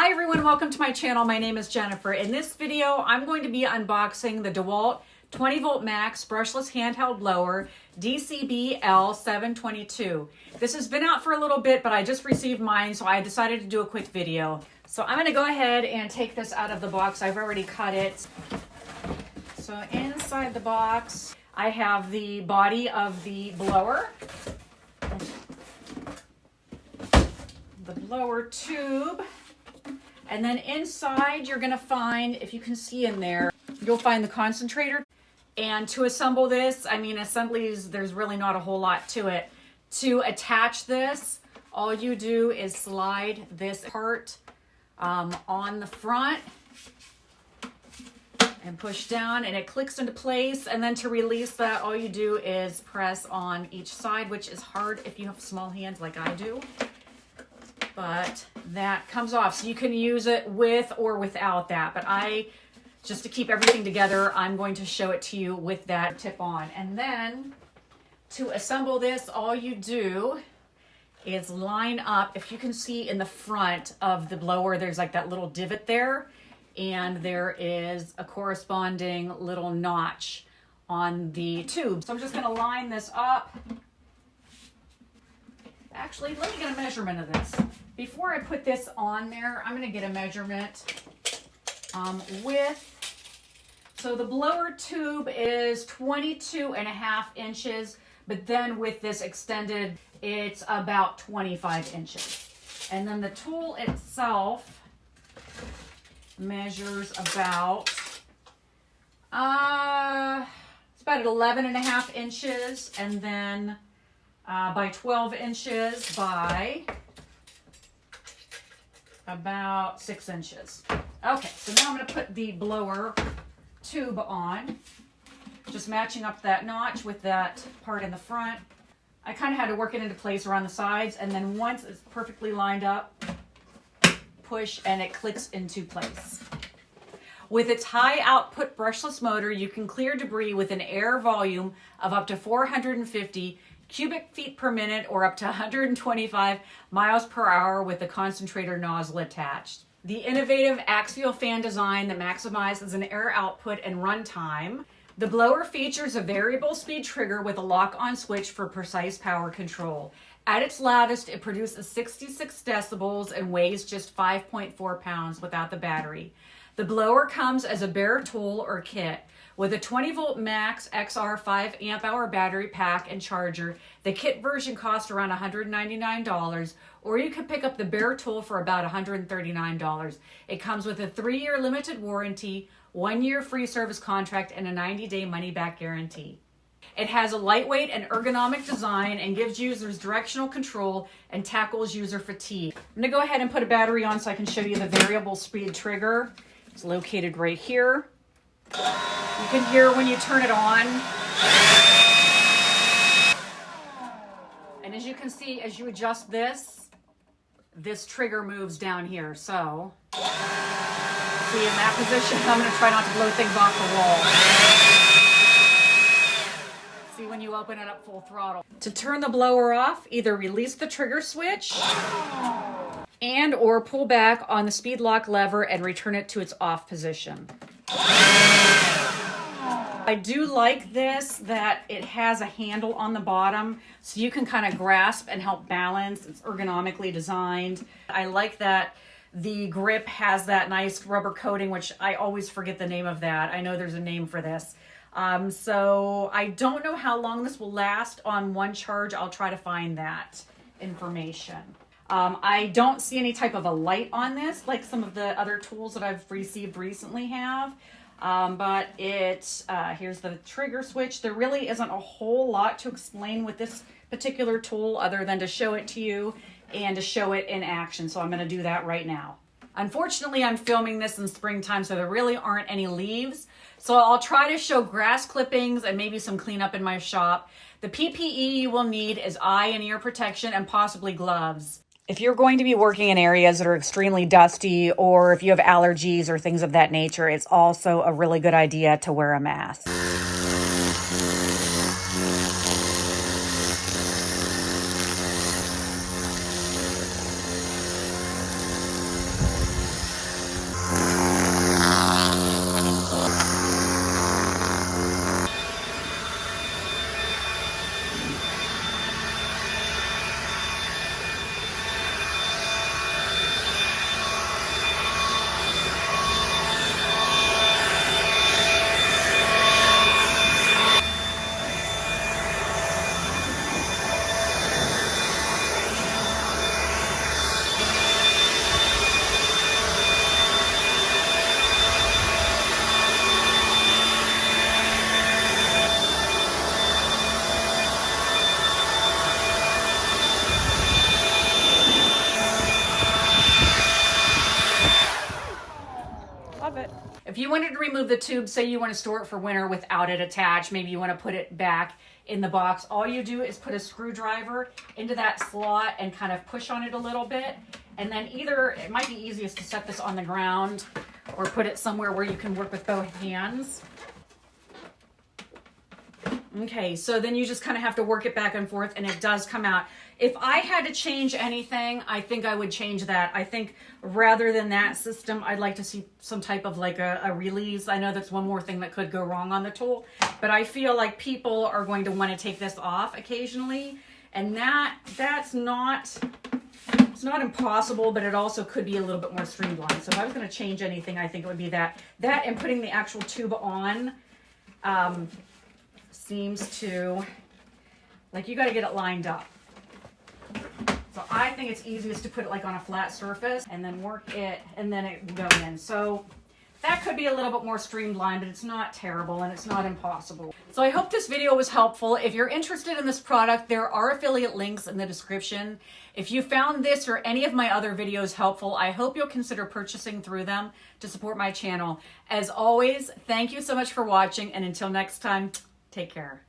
Hi everyone, welcome to my channel. My name is Jennifer. In this video, I'm going to be unboxing the DeWalt 20 volt max brushless handheld blower DCBL722. This has been out for a little bit, but I just received mine, so I decided to do a quick video. So I'm going to go ahead and take this out of the box. I've already cut it. So inside the box, I have the body of the blower, the blower tube, and then inside you're going to find, if you can see in there, you'll find the concentrator. And to assemble this, I mean, assemblies, there's really not a whole lot to it. To attach this, all you do is slide this part on the front and push down, and it clicks into place. And then to release that, all you do is press on each side, which is hard if you have small hands like I do. But that comes off, so you can use it with or without that. But just to keep everything together, I'm going to show it to you with that tip on. And then to assemble this, all you do is line up. If you can see in the front of the blower, there's like that little divot there, and there is a corresponding little notch on the tube. So I'm just going to line this up. Actually, let me get a measurement of this. Before I put this on there, I'm going to get a measurement so the blower tube is 22.5 inches, but then with this extended, it's about 25 inches. And then the tool itself measures about, it's about 11.5 inches, and then by 12 inches by about 6 inches. Okay, so now I'm going to put the blower tube on, just matching up that notch with that part in the front. I kind of had to work it into place around the sides, and then once it's perfectly lined up, push and it clicks into place. With its high output brushless motor, you can clear debris with an air volume of up to 450 cubic feet per minute or up to 125 miles per hour with the concentrator nozzle attached. The innovative axial fan design that maximizes an air output and runtime. The blower features a variable speed trigger with a lock-on switch for precise power control. At its loudest, it produces 66 decibels and weighs just 5.4 pounds without the battery. The blower comes as a bare tool or kit. With a 20 volt max XR 5 amp hour battery pack and charger, the kit version costs around $199, or you can pick up the bare tool for about $139. It comes with a 3-year limited warranty, 1-year free service contract, and a 90-day money-back guarantee. It has a lightweight and ergonomic design and gives users directional control and tackles user fatigue. I'm going to go ahead and put a battery on so I can show you the variable speed trigger. It's located right here. You can hear when you turn it on. And as you can see, as you adjust this trigger moves down here. So, see, in that position, I'm going to try not to blow things off the wall. See when you open it up full throttle. To turn the blower off, either release the trigger switch and or pull back on the speed lock lever and return it to its off position. I do like this, that it has a handle on the bottom so you can kind of grasp and help balance. It's ergonomically designed. I like that the grip has that nice rubber coating, which I always forget the name of that. I know there's a name for this. So I don't know how long this will last on one charge. I'll try to find that information. I don't see any type of a light on this like some of the other tools that I've received recently have. But here's the trigger switch. There really isn't a whole lot to explain with this particular tool other than to show it to you and to show it in action. So I'm going to do that right now. Unfortunately, I'm filming this in springtime, so there really aren't any leaves. So I'll try to show grass clippings and maybe some cleanup in my shop. The PPE you will need is eye and ear protection and possibly gloves. If you're going to be working in areas that are extremely dusty, or if you have allergies or things of that nature, it's also a really good idea to wear a mask. If you wanted to remove the tube, say you want to store it for winter without it attached, maybe you want to put it back in the box, all you do is put a screwdriver into that slot and kind of push on it a little bit. And then either, it might be easiest to set this on the ground or put it somewhere where you can work with both hands. Okay, so then you just kind of have to work it back and forth and it does come out. If I had to change anything, I think I would change that. I think rather than that system, I'd like to see some type of like a release. I know that's one more thing that could go wrong on the tool, but I feel like people are going to want to take this off occasionally. And that's not, it's not impossible, but it also could be a little bit more streamlined. So if I was going to change anything, I think it would be that and putting the actual tube on, seems to, like, you got to get it lined up. So I think it's easiest to put it like on a flat surface and then work it and then it will go in. So that could be a little bit more streamlined, but it's not terrible and it's not impossible. So I hope this video was helpful. If you're interested in this product, there are affiliate links in the description. If you found this or any of my other videos helpful, I hope you'll consider purchasing through them to support my channel. As always, thank you so much for watching, and until next time, take care.